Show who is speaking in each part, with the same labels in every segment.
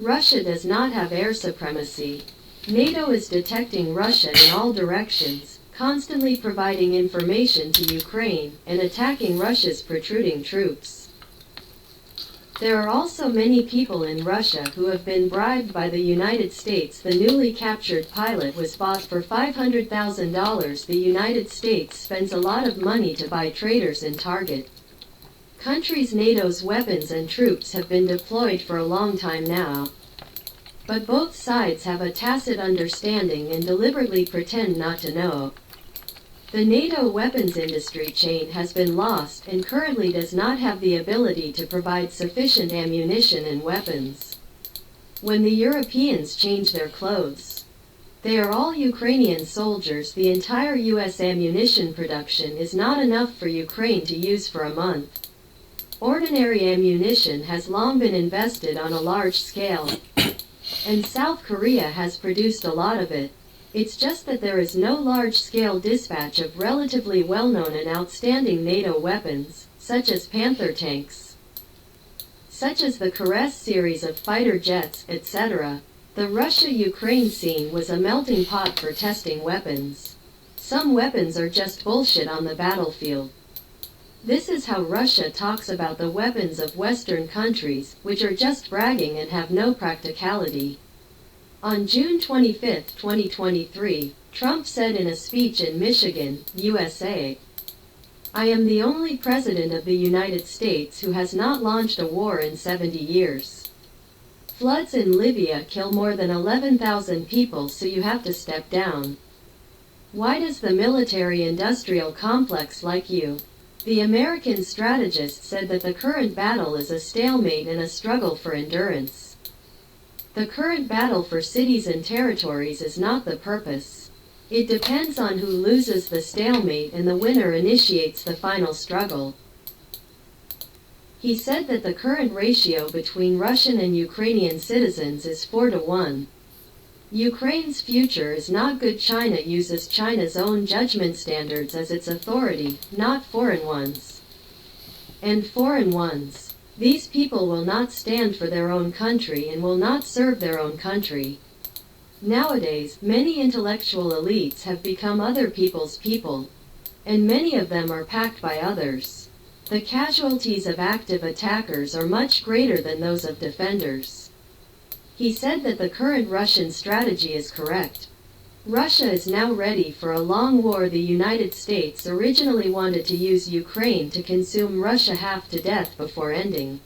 Speaker 1: Russia does not have air supremacy. NATO is detecting Russia in all directions, constantly providing information to Ukraine, and attacking Russia's protruding troops. There are also many people in Russia who have been bribed by the United States. The newly captured pilot was bought for $500,000. The United States spends a lot of money to buy traitors in Target. Countries NATO's weapons and troops have been deployed for a long time now. But both sides have a tacit understanding and deliberately pretend not to know. The NATO weapons industry chain has been lost and currently does not have the ability to provide sufficient ammunition and weapons. When the Europeans change their clothes, they are all Ukrainian soldiers. The entire US ammunition production is not enough for Ukraine to use for a month. Ordinary ammunition has long been invested on a large scale, and South Korea has produced a lot of it. It's just that there is no large-scale dispatch of relatively well-known and outstanding NATO weapons, such as Panther tanks, such as the Karess series of fighter jets, etc. The Russia-Ukraine scene was a melting pot for testing weapons. Some weapons are just bullshit on the battlefield. This is how Russia talks about the weapons of Western countries, which are just bragging and have no practicality. On June 25, 2023, Trump said in a speech in Michigan, USA, "I am the only president of the United States who has not launched a war in 70 years. Floods in Libya kill more than 11,000 people, so you have to step down. Why does the military-industrial complex like you?" The American strategist said that the current battle is a stalemate and a struggle for endurance. The current battle for cities and territories is not the purpose. It depends on who loses the stalemate, and the winner initiates the final struggle. He said that the current ratio between Russian and Ukrainian citizens is 4-1. Ukraine's future is not good. China uses China's own judgment standards as its authority, not foreign ones. And foreign ones. These people will not stand for their own country and will not serve their own country. Nowadays, many intellectual elites have become other people's people, and many of them are packed by others. The casualties of active attackers are much greater than those of defenders. He said that the current Russian strategy is correct. Russia is now ready for a long war. The United States originally wanted to use Ukraine to consume Russia half to death before ending.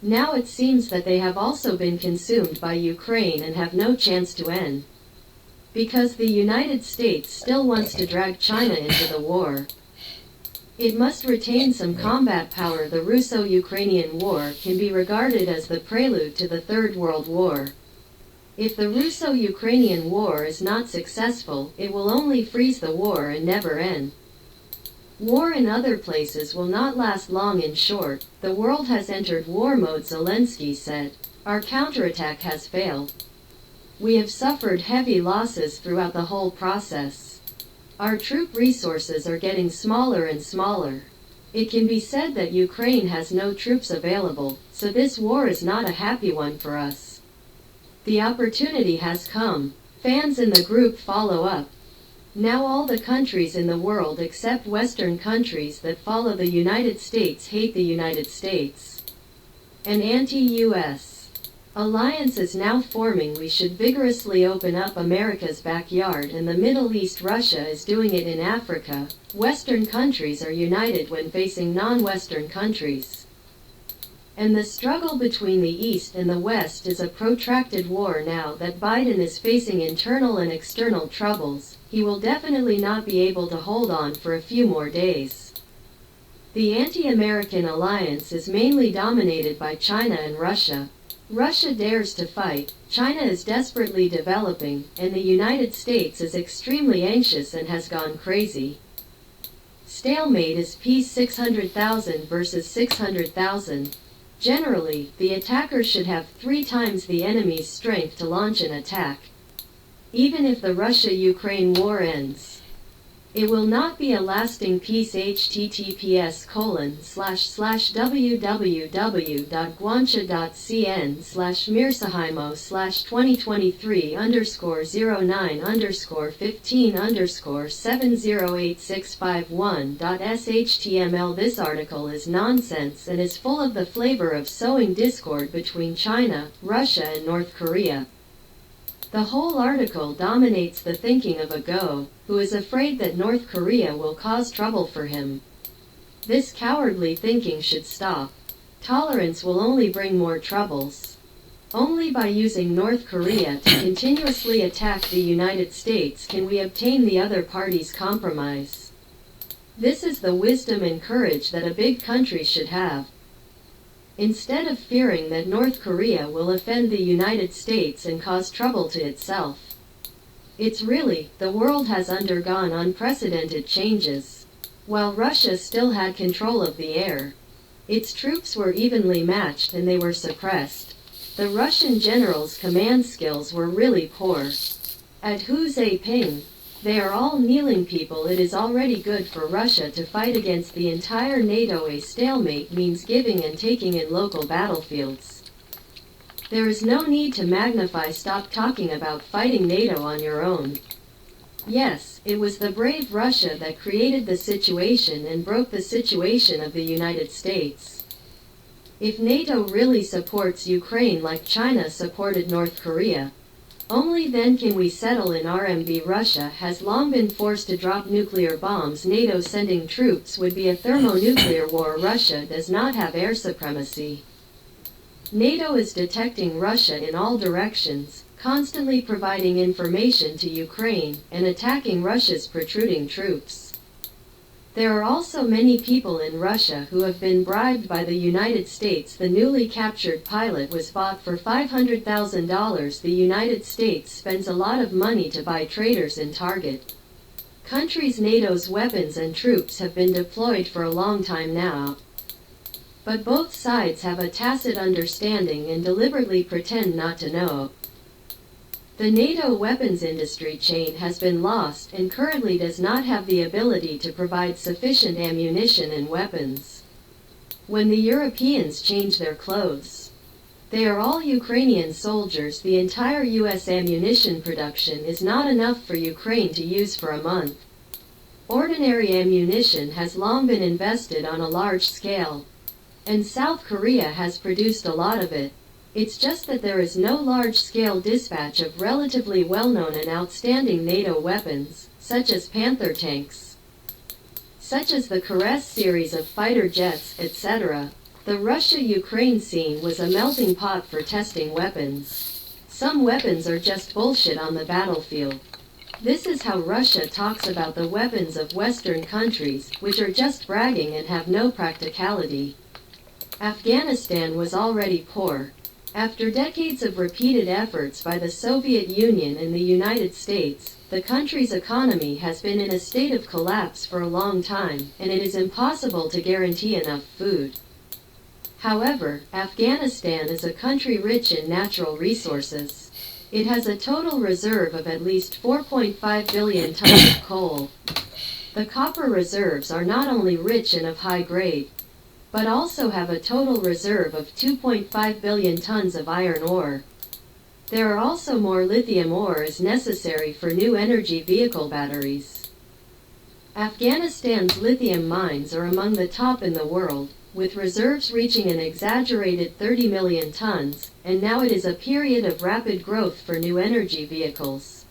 Speaker 1: Now it seems that they have also been consumed by Ukraine and have no chance to end. Because the United States still wants to drag China into the war. It must retain some combat power. The Russo-Ukrainian War can be regarded as the prelude to the Third World War. If the Russo-Ukrainian War is not successful, it will only freeze the war and never end. War in other places will not last long. In short, the world has entered war mode, Zelensky said. Our counterattack has failed. We have suffered heavy losses throughout the whole process. Our troop resources are getting smaller and smaller. It can be said that Ukraine has no troops available, so this war is not a happy one for us. The opportunity has come. Fans in the group follow up. Now all the countries in the world except Western countries that follow the United States hate the United States. An anti-US alliance is now forming. We should vigorously open up America's backyard and the Middle East. Russia is doing it in Africa. Western countries are united when facing non-Western countries. And the struggle between the East and the West is a protracted war. Now that Biden is facing internal and external troubles, he will definitely not be able to hold on for a few more days. The anti-American alliance is mainly dominated by China and Russia. Russia dares to fight, China is desperately developing, and the United States is extremely anxious and has gone crazy. Stalemate is peace. 600,000 versus 600,000. Generally, the attacker should have 3 times the enemy's strength to launch an attack. Even if the Russia-Ukraine war ends, It will not be a lasting peace. https://www.guancha.cn/mirsahaimo/2023_09_508651.html. This article is nonsense and is full of the flavor of sowing discord between China, Russia and North Korea. The whole article dominates the thinking of a Go, who is afraid that North Korea will cause trouble for him. This cowardly thinking should stop. Tolerance will only bring more troubles. Only by using North Korea to continuously attack the United States can we obtain the other party's compromise. This is the wisdom and courage that a big country should have. Instead of fearing that North Korea will offend the United States and cause trouble to itself. It's really, the world has undergone unprecedented changes. While Russia still had control of the air, its troops were evenly matched and they were suppressed. The Russian generals' command skills were really poor. At Hu Zeping, they are all kneeling people. It is already good for Russia to fight against the entire NATO. A stalemate means giving and taking in local battlefields. There is no need to magnify. Stop talking about fighting NATO on your own. Yes, it was the brave Russia that created the situation and broke the situation of the United States. If NATO really supports Ukraine like China supported North Korea, only then can we settle in RMB. Russia has long been forced to drop nuclear bombs. NATO sending troops would be a thermonuclear war. Russia does not have air supremacy. NATO is detecting Russia in all directions, constantly providing information to Ukraine, and attacking Russia's protruding troops. There are also many people in Russia who have been bribed by the United States. The newly captured pilot was bought for $500,000. The United States spends a lot of money to buy traitors in Target. Countries. NATO's weapons and troops have been deployed for a long time now. But both sides have a tacit understanding and deliberately pretend not to know. The NATO weapons industry chain has been lost and currently does not have the ability to provide sufficient ammunition and weapons. When the Europeans change their clothes, they are all Ukrainian soldiers. The entire US ammunition production is not enough for Ukraine to use for a month. Ordinary ammunition has long been invested on a large scale, and South Korea has produced a lot of it. It's just that there is no large-scale dispatch of relatively well-known and outstanding NATO weapons, such as Panther tanks, such as the Kores series of fighter jets, etc. The Russia-Ukraine scene was a melting pot for testing weapons. Some weapons are just bullshit on the battlefield. This is how Russia talks about the weapons of Western countries, which are just bragging and have no practicality. Afghanistan was already poor. After decades of repeated efforts by the Soviet Union and the United States, the country's economy has been in a state of collapse for a long time, and it is impossible to guarantee enough food. However, Afghanistan is a country rich in natural resources. It has a total reserve of at least 4.5 billion tons of coal. The copper reserves are not only rich and of high grade, but also have a total reserve of 2.5 billion tons of iron ore. There are also more lithium ore as necessary for new energy vehicle batteries. Afghanistan's lithium mines are among the top in the world, with reserves reaching an exaggerated 30 million tons, and now it is a period of rapid growth for new energy vehicles,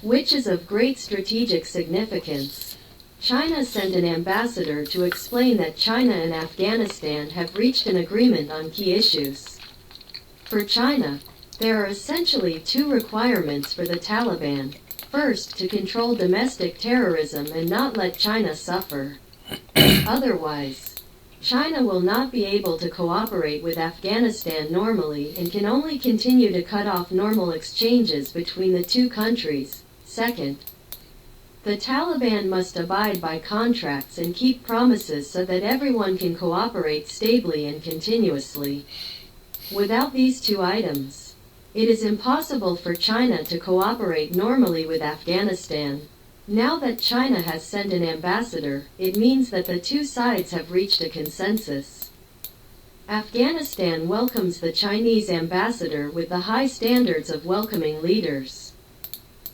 Speaker 1: which is of great strategic significance. China sent an ambassador to explain that China and Afghanistan have reached an agreement on key issues. For China, there are essentially two requirements for the Taliban. First, to control domestic terrorism and not let China suffer. Otherwise, China will not be able to cooperate with Afghanistan normally and can only continue to cut off normal exchanges between the two countries. Second, the Taliban must abide by contracts and keep promises so that everyone can cooperate stably and continuously. Without these two items, it is impossible for China to cooperate normally with Afghanistan. Now that China has sent an ambassador, it means that the two sides have reached a consensus. Afghanistan welcomes the Chinese ambassador with the high standards of welcoming leaders.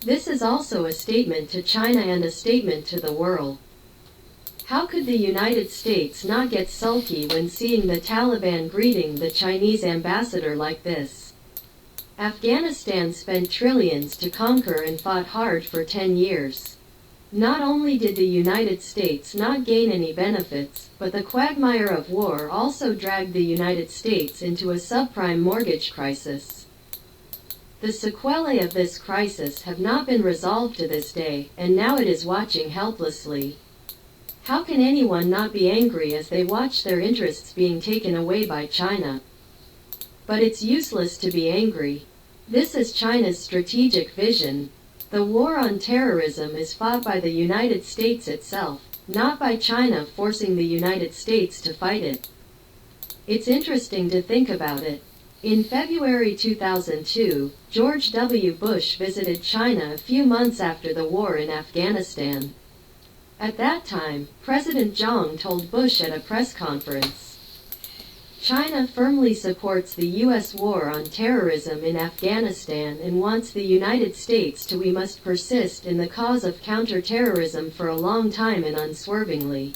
Speaker 1: This is also a statement to China and a statement to the world. How could the United States not get sulky when seeing the Taliban greeting the Chinese ambassador like this? Afghanistan spent trillions to conquer and fought hard for 10 years. Not only did the United States not gain any benefits, but the quagmire of war also dragged the United States into a subprime mortgage crisis. The sequelae of this crisis have not been resolved to this day, and now it is watching helplessly. How can anyone not be angry as they watch their interests being taken away by China? But it's useless to be angry. This is China's strategic vision. The war on terrorism is fought by the United States itself, not by China forcing the United States to fight it. It's interesting to think about it. In February 2002, George W. Bush visited China a few months after the war in Afghanistan. At that time, President Zhang told Bush at a press conference, "China firmly supports the U.S. war on terrorism in Afghanistan and wants the United States to. We must persist in the cause of counterterrorism for a long time and unswervingly."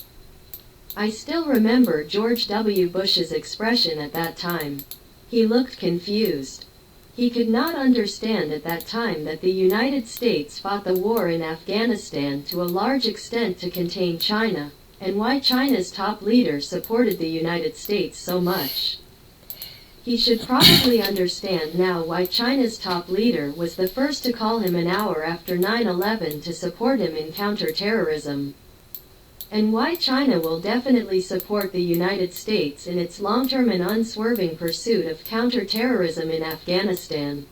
Speaker 1: I still remember George W. Bush's expression at that time. He looked confused. He could not understand at that time that the United States fought the war in Afghanistan to a large extent to contain China, and why China's top leader supported the United States so much. He should probably understand now why China's top leader was the first to call him an hour after 9/11 to support him in counterterrorism. And why China will definitely support the United States in its long-term and unswerving pursuit of counterterrorism in Afghanistan.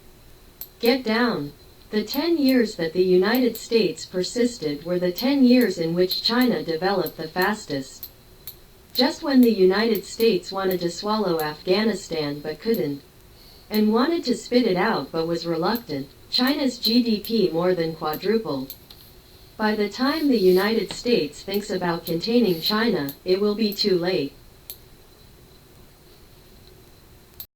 Speaker 1: Get down. The 10 years that the United States persisted were the 10 years in which China developed the fastest. Just when the United States wanted to swallow Afghanistan but couldn't, and wanted to spit it out but was reluctant, China's GDP more than quadrupled. By the time the United States thinks about containing China, it will be too late.